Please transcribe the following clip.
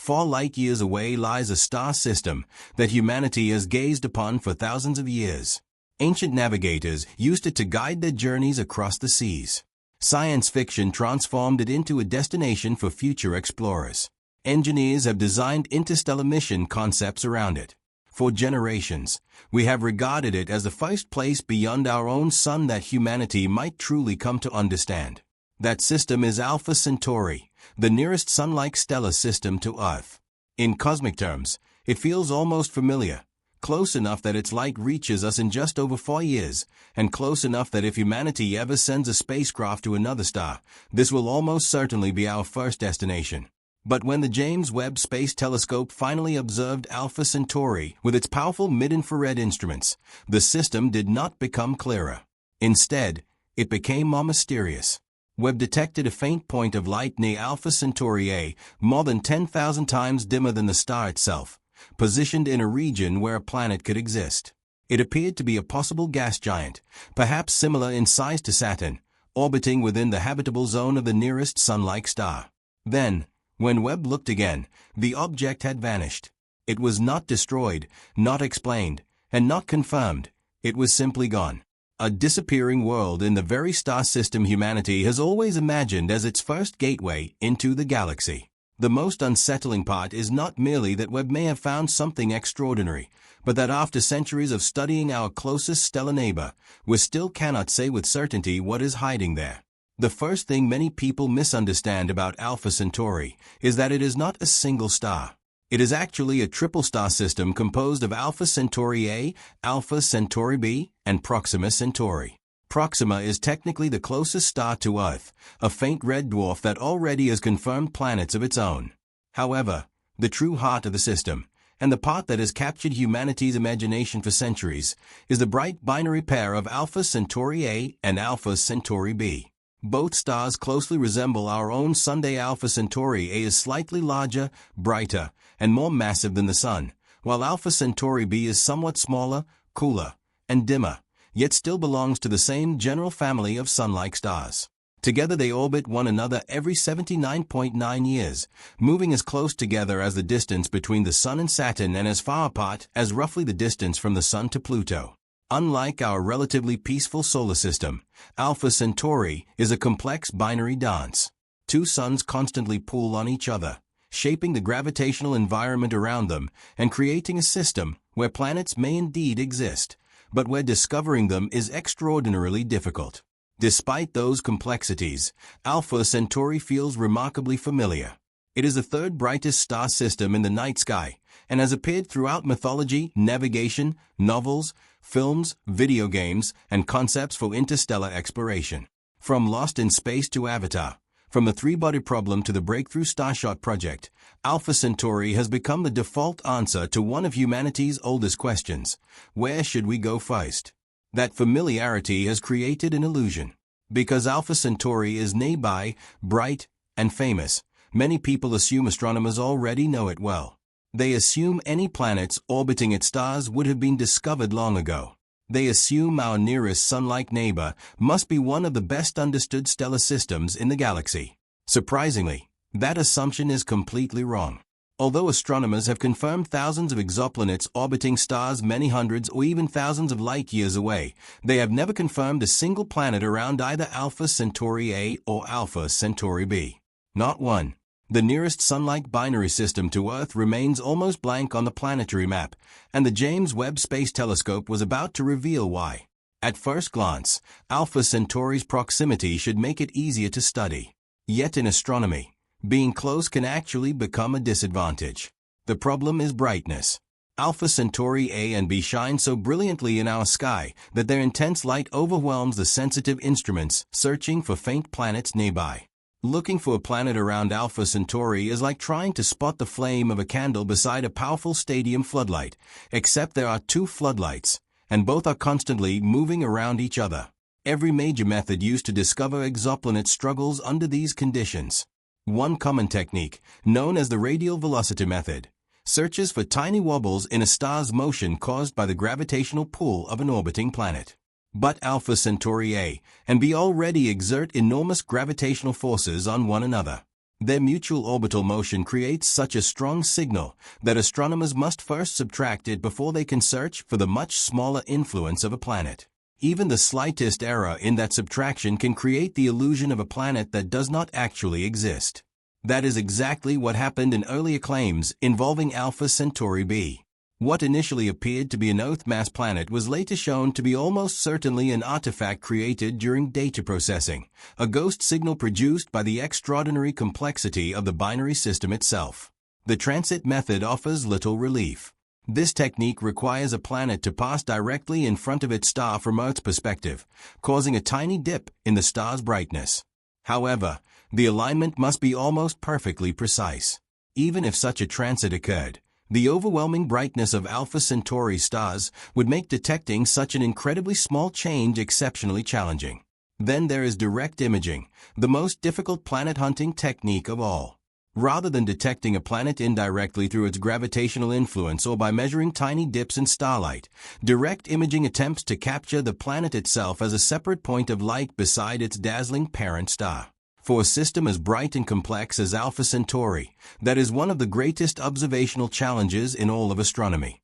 4 light-years away lies a star system that humanity has gazed upon for thousands of years. Ancient navigators used it to guide their journeys across the seas. Science fiction transformed it into a destination for future explorers. Engineers have designed interstellar mission concepts around it. For generations, we have regarded it as the first place beyond our own sun that humanity might truly come to understand. That system is Alpha Centauri, the nearest sun-like stellar system to Earth. In cosmic terms, it feels almost familiar, close enough that its light reaches us in just over 4 years, and close enough that if humanity ever sends a spacecraft to another star, this will almost certainly be our first destination. But when the James Webb Space Telescope finally observed Alpha Centauri with its powerful mid-infrared instruments, the system did not become clearer. Instead, it became more mysterious. Webb detected a faint point of light near Alpha Centauri A, more than 10,000 times dimmer than the star itself, positioned in a region where a planet could exist. It appeared to be a possible gas giant, perhaps similar in size to Saturn, orbiting within the habitable zone of the nearest sun-like star. Then, when Webb looked again, the object had vanished. It was not destroyed, not explained, and not confirmed. It was simply gone. A disappearing world in the very star system humanity has always imagined as its first gateway into the galaxy. The most unsettling part is not merely that Webb may have found something extraordinary, but that after centuries of studying our closest stellar neighbor, we still cannot say with certainty what is hiding there. The first thing many people misunderstand about Alpha Centauri is that it is not a single star. It is actually a triple star system composed of Alpha Centauri A, Alpha Centauri B, and Proxima Centauri. Proxima is technically the closest star to Earth, a faint red dwarf that already has confirmed planets of its own. However, the true heart of the system, and the part that has captured humanity's imagination for centuries, is the bright binary pair of Alpha Centauri A and Alpha Centauri B. Both stars closely resemble our own Sun. Alpha Centauri A is slightly larger, brighter, and more massive than the Sun, while Alpha Centauri B is somewhat smaller, cooler, and dimmer, yet still belongs to the same general family of sun-like stars. Together they orbit one another every 79.9 years, moving as close together as the distance between the Sun and Saturn and as far apart as roughly the distance from the Sun to Pluto. Unlike our relatively peaceful solar system, Alpha Centauri is a complex binary dance. Two suns constantly pull on each other, shaping the gravitational environment around them and creating a system where planets may indeed exist, but where discovering them is extraordinarily difficult. Despite those complexities, Alpha Centauri feels remarkably familiar. It is the third brightest star system in the night sky and has appeared throughout mythology, navigation, novels, films, video games, and concepts for interstellar exploration. From Lost in Space to Avatar, from the three-body problem to the breakthrough Starshot project, Alpha Centauri has become the default answer to one of humanity's oldest questions: where should we go first? That familiarity has created an illusion. Because Alpha Centauri is nearby, bright, and famous, many people assume astronomers already know it well. They assume any planets orbiting its stars would have been discovered long ago. They assume our nearest sun-like neighbor must be one of the best understood stellar systems in the galaxy. Surprisingly, that assumption is completely wrong. Although astronomers have confirmed thousands of exoplanets orbiting stars many hundreds or even thousands of light-years away, they have never confirmed a single planet around either Alpha Centauri A or Alpha Centauri B. Not one. The nearest sun-like binary system to Earth remains almost blank on the planetary map, and the James Webb Space Telescope was about to reveal why. At first glance, Alpha Centauri's proximity should make it easier to study. Yet in astronomy, being close can actually become a disadvantage. The problem is brightness. Alpha Centauri A and B shine so brilliantly in our sky that their intense light overwhelms the sensitive instruments searching for faint planets nearby. Looking for a planet around Alpha Centauri is like trying to spot the flame of a candle beside a powerful stadium floodlight, except there are two floodlights, and both are constantly moving around each other. Every major method used to discover exoplanets struggles under these conditions. One common technique, known as the radial velocity method, searches for tiny wobbles in a star's motion caused by the gravitational pull of an orbiting planet. But Alpha Centauri A and B already exert enormous gravitational forces on one another. Their mutual orbital motion creates such a strong signal that astronomers must first subtract it before they can search for the much smaller influence of a planet. Even the slightest error in that subtraction can create the illusion of a planet that does not actually exist. That is exactly what happened in earlier claims involving Alpha Centauri b. What initially appeared to be an Earth-mass planet was later shown to be almost certainly an artifact created during data processing, a ghost signal produced by the extraordinary complexity of the binary system itself. The transit method offers little relief. This technique requires a planet to pass directly in front of its star from Earth's perspective, causing a tiny dip in the star's brightness. However, the alignment must be almost perfectly precise. Even if such a transit occurred, the overwhelming brightness of Alpha Centauri stars would make detecting such an incredibly small change exceptionally challenging. Then there is direct imaging, the most difficult planet hunting technique of all. Rather than detecting a planet indirectly through its gravitational influence or by measuring tiny dips in starlight, direct imaging attempts to capture the planet itself as a separate point of light beside its dazzling parent star. For a system as bright and complex as Alpha Centauri, that is one of the greatest observational challenges in all of astronomy.